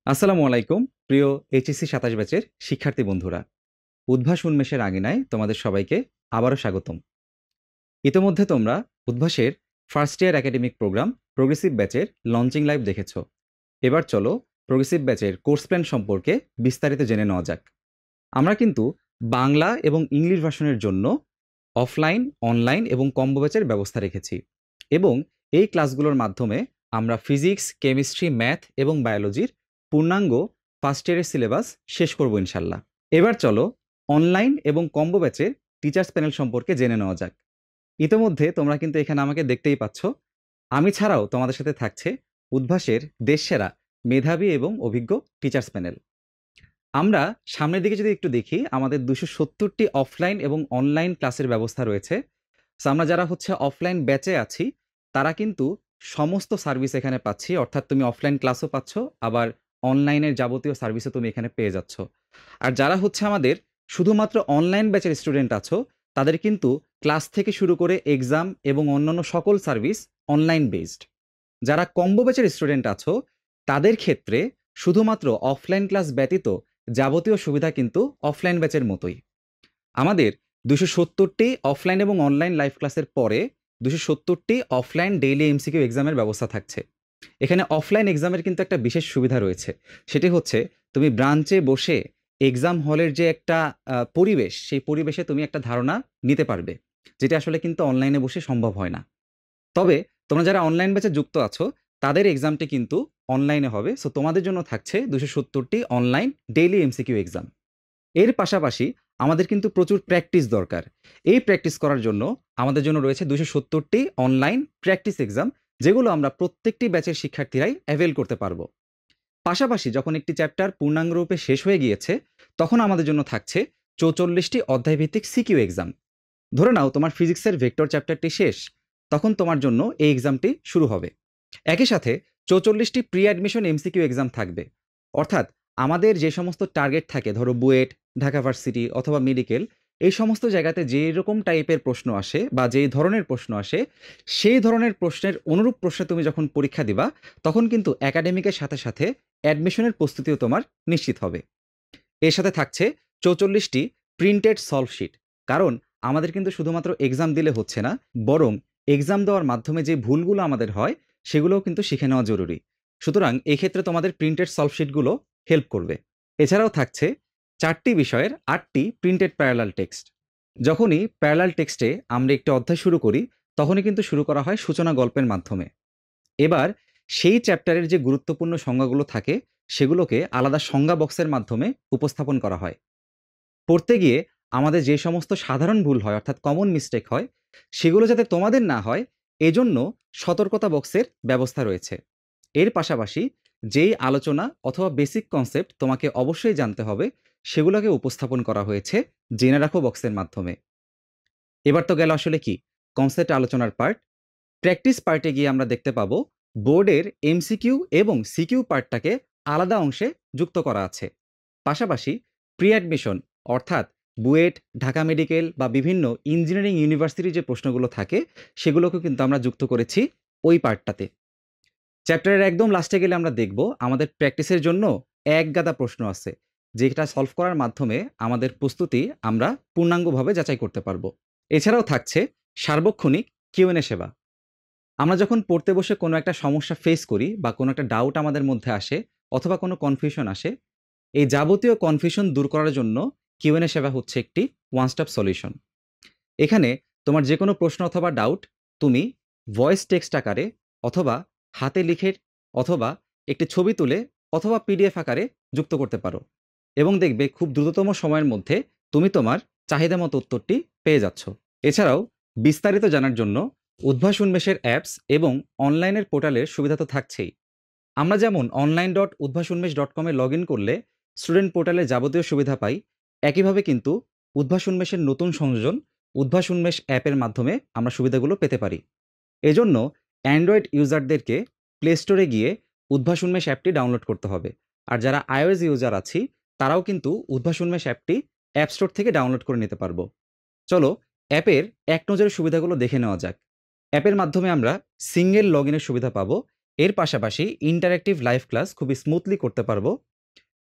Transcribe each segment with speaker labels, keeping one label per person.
Speaker 1: আসসালামু আলাইকুম প্রিয় এইচএসসি ২৭ ব্যাচের শিক্ষার্থী বন্ধুরা। উদ্ভাস উন্মেষের আঙিনায় তোমাদের সবাইকে আবারও স্বাগতম। ইতোমধ্যে তোমরা উদ্ভাসের first year academic program progressive ব্যাচের লঞ্চিং লাইভ দেখেছো। এবার চলো প্রোগ্রেসিভ ব্যাচের কোর্স প্ল্যান সম্পর্কে বিস্তারিত জেনে নেওয়া যাক। আমরা কিন্তু বাংলা এবং ইংলিশ ভার্সনের জন্য অফলাইন, অনলাইন এবং কম্বো ব্যাচের ব্যবস্থা রেখেছি এবং এই ক্লাসগুলোর মাধ্যমে আমরা ফিজিক্স, কেমিস্ট্রি, ম্যাথ এবং বায়োলজির পূর্ণাঙ্গ ফার্স্ট ইয়ারের সিলেবাস শেষ করব ইনশাল্লাহ। এবার চলো অনলাইন এবং কম্বো ব্যাচের টিচার্স প্যানেল সম্পর্কে জেনে নেওয়া যাক। ইতোমধ্যে তোমরা কিন্তু এখানে আমাকে দেখতেই পাচ্ছ। আমি ছাড়াও তোমাদের সাথে থাকছে উদ্ভাসের দেশসেরা মেধাবী এবং অভিজ্ঞ টিচার্স প্যানেল। আমরা সামনের দিকে যদি একটু দেখি, আমাদের ২৭০টি অফলাইন এবং অনলাইন ক্লাসের ব্যবস্থা রয়েছে। সো আমরা যারা অফলাইন ব্যাচে আছি তারা কিন্তু সমস্ত সার্ভিস এখানে পাচ্ছি, অর্থাৎ তুমি অফলাইন ক্লাসও পাচ্ছ, আবার অনলাইনের যাবতীয় সার্ভিসও তুমি এখানে পেয়ে যাচ্ছ। আর যারা আমাদের শুধুমাত্র অনলাইন ব্যাচের স্টুডেন্ট আছো, তাদের কিন্তু ক্লাস থেকে শুরু করে এক্সাম এবং অন্যান্য সকল সার্ভিস অনলাইন বেসড। যারা কম্বো ব্যাচের স্টুডেন্ট আছো তাদের ক্ষেত্রে শুধুমাত্র অফলাইন ক্লাস ব্যতীত যাবতীয় সুবিধা কিন্তু অফলাইন ব্যাচের মতোই। আমাদের ২৭০টি অফলাইন এবং অনলাইন লাইভ ক্লাসের পরে ২৭০টি অফলাইন ডেইলি এমসিকিউ এক্সামের ব্যবস্থা থাকছে। এখানে অফলাইন এক্সামের কিন্তু একটা বিশেষ সুবিধা রয়েছে, সেটি হচ্ছে তুমি ব্রাঞ্চে বসে এক্সাম হলের যে একটা পরিবেশ, সেই পরিবেশে তুমি একটা ধারণা নিতে পারবে, যেটা আসলে কিন্তু অনলাইনে বসে সম্ভব হয় না। তবে তোমরা যারা অনলাইন ব্যাচে যুক্ত আছো তাদের এক্সামটি কিন্তু অনলাইনে হবে। সো তোমাদের জন্য থাকছে ২৭০টি অনলাইন ডেইলি এমসিকিউ এক্সাম। এর পাশাপাশি আমাদের কিন্তু প্রচুর প্র্যাকটিস দরকার। এই প্র্যাকটিস করার জন্য আমাদের জন্য রয়েছে ২৭০টি অনলাইন প্র্যাকটিস এক্সাম, যেগুলো আমরা প্রত্যেকটি ব্যাচের শিক্ষার্থীরাই অ্যাভেল করতে পারবো। পাশাপাশি যখন একটি চ্যাপ্টার পূর্ণাঙ্গরূপে শেষ হয়ে গিয়েছে, তখন আমাদের জন্য থাকছে ৪৪টি অধ্যায়ভিত্তিক সিকিউ এক্সাম। ধরে নাও তোমার ফিজিক্সের ভেক্টর চ্যাপ্টারটি শেষ, তখন তোমার জন্য এই এক্সামটি শুরু হবে। একই সাথে ৪৪টি প্রি অ্যাডমিশন এমসিকিউ এক্সাম থাকবে। অর্থাৎ আমাদের যে সমস্ত টার্গেট থাকে, ধরো বুয়েট, ঢাকা ভার্সিটি অথবা মেডিকেল, এই সমস্ত জায়গাতে যেই রকম টাইপের প্রশ্ন আসে বা যেই ধরনের প্রশ্ন আসে, সেই ধরনের প্রশ্নের অনুরূপ প্রশ্নে তুমি যখন পরীক্ষা দিবা, তখন কিন্তু একাডেমিকের সাথে সাথে অ্যাডমিশনের প্রস্তুতিও তোমার নিশ্চিত হবে। এর সাথে থাকছে ৪৪টি প্রিন্টেড সলভ শিট। কারণ আমাদের কিন্তু শুধুমাত্র এক্সাম দিলে হচ্ছে না, বরং এক্সাম দেওয়ার মাধ্যমে যে ভুলগুলো আমাদের হয় সেগুলোও কিন্তু শিখে নেওয়া জরুরি। সুতরাং এক্ষেত্রে তোমাদের প্রিন্টেড সলভ শিটগুলো হেল্প করবে। এছাড়াও থাকছে ৪টি বিষয়ের ৮টি প্রিন্টেড প্যারালাল টেক্সট। যখনই প্যারালাল টেক্সটে আমরা একটি অধ্যায় শুরু করি, তখনই কিন্তু শুরু করা হয় সূচনা গল্পের মাধ্যমে। এবার সেই চ্যাপ্টারের যে গুরুত্বপূর্ণ সংজ্ঞাগুলো থাকে, সেগুলোকে আলাদা সংজ্ঞা বক্সের মাধ্যমে উপস্থাপন করা হয়। পড়তে গিয়ে আমাদের যে সমস্ত সাধারণ ভুল হয়, অর্থাৎ কমন মিস্টেক হয়, সেগুলো যাতে তোমাদের না হয়, এজন্য সতর্কতা বক্সের ব্যবস্থা রয়েছে। এর পাশাপাশি যেই আলোচনা অথবা বেসিক কনসেপ্ট তোমাকে অবশ্যই জানতে হবে, সেগুলোকে উপস্থাপন করা হয়েছে জেনে রাখো বক্সের মাধ্যমে। এবার তো গেল আসলে কি কনসেপ্ট আলোচনার পার্ট। প্র্যাকটিস পার্টে গিয়ে আমরা দেখতে পাবো বোর্ডের এমসিকিউ এবং সিকিউ পার্টটাকে আলাদা অংশে যুক্ত করা আছে। পাশাপাশি প্রি অ্যাডমিশন, অর্থাৎ বুয়েট, ঢাকা মেডিকেল বা বিভিন্ন ইঞ্জিনিয়ারিং ইউনিভার্সিটির যে প্রশ্নগুলো থাকে, সেগুলোকেও কিন্তু আমরা যুক্ত করেছি ওই পার্টটাতে। চ্যাপ্টারের একদম লাস্টে গেলে আমরা দেখব আমাদের প্র্যাকটিসের জন্য এক গাদা প্রশ্ন আছে, যেটা সলভ করার মাধ্যমে আমাদের প্রস্তুতি আমরা পূর্ণাঙ্গভাবে যাচাই করতে পারবো। এছাড়াও থাকছে সার্বক্ষণিক কিউএনএ সেবা। আমরা যখন পড়তে বসে কোনো একটা সমস্যা ফেস করি বা কোনো একটা ডাউট আমাদের মধ্যে আসে অথবা কোনো কনফিউশন আসে, এই যাবতীয় কনফিউশন দূর করার জন্য কিউএনএ সেবা হচ্ছে একটি ওয়ান স্টপ সলিউশন। এখানে তোমার যে কোনো প্রশ্ন অথবা ডাউট তুমি ভয়েস টেক্সট আকারে অথবা হাতে লিখে অথবা একটি ছবি তুলে অথবা পিডিএফ আকারে যুক্ত করতে পারো, এবং দেখবে খুব দ্রুততম সময়ের মধ্যে তুমি তোমার চাহিদা মতো উত্তরটি পেয়ে যাচ্ছ। এছাড়াও বিস্তারিত জানার জন্য উদ্ভাস উন্মেষের অ্যাপস এবং অনলাইনের পোর্টালের সুবিধা তো থাকছেই। আমরা যেমন online.udbhasunnmesh.com এ লগ ইন করলে স্টুডেন্ট পোর্টালে যাবতীয় সুবিধা পাই, একইভাবে কিন্তু উদ্ভাস উন্মেষের নতুন সংযোজন উদ্ভাস উন্মেষ অ্যাপের মাধ্যমে আমরা সুবিধাগুলো পেতে পারি। এজন্য অ্যান্ড্রয়েড ইউজারদেরকে প্লে স্টোরে গিয়ে উদ্ভাস উন্মেষ অ্যাপটি ডাউনলোড করতে হবে। আর যারা iOS ইউজার আছি, তারাও কিন্তু উদ্ভাস উন্মেষ অ্যাপটি অ্যাপ স্টোর থেকে ডাউনলোড করে নিতে পারবো। চলো অ্যাপের এক নজরে সুবিধাগুলো দেখে নেওয়া যাক। অ্যাপের মাধ্যমে আমরা সিঙ্গেল লগ ইনের সুবিধা পাবো এর পাশাপাশি ইন্টারেক্টিভ লাইভ ক্লাস খুবই স্মুথলি করতে পারবো।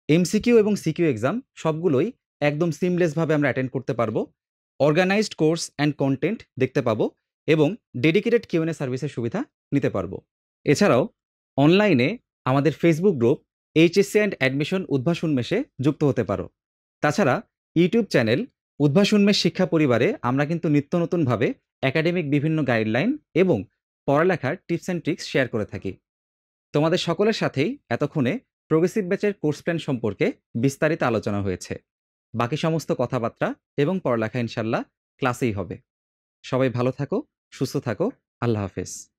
Speaker 1: এমসিকিউ এবং সিকিউ এক্সাম সবগুলোই একদম সিমলেসভাবে আমরা অ্যাটেন্ড করতে পারবো। অর্গানাইজড কোর্স অ্যান্ড কন্টেন্ট দেখতে পাবো এবং ডেডিকেটেড কিউএনএ সার্ভিসের সুবিধা নিতে পারবো। এছাড়াও অনলাইনে আমাদের Facebook group HSC and admission উদ্ভাসন মেশে যুক্ত হতে পারো। তাছাড়া ইউটিউব চ্যানেল উদ্ভাসন মেশ শিক্ষা পরিবারে আমরা কিন্তু নিত্য নতুনভাবে একাডেমিক বিভিন্ন গাইডলাইন এবং পড়ালেখার টিপস অ্যান্ড ট্রিক্স শেয়ার করে থাকি। তোমাদের সকলের সাথেই এতক্ষণে প্রোগ্রেসিভ ব্যাচের কোর্স প্ল্যান সম্পর্কে বিস্তারিত আলোচনা হয়েছে। বাকি সমস্ত কথাবার্তা এবং পড়ালেখা ইনশাল্লাহ ক্লাসেই হবে। সবাই ভালো থাকো, সুস্থ থাকো। আল্লাহ হাফেজ।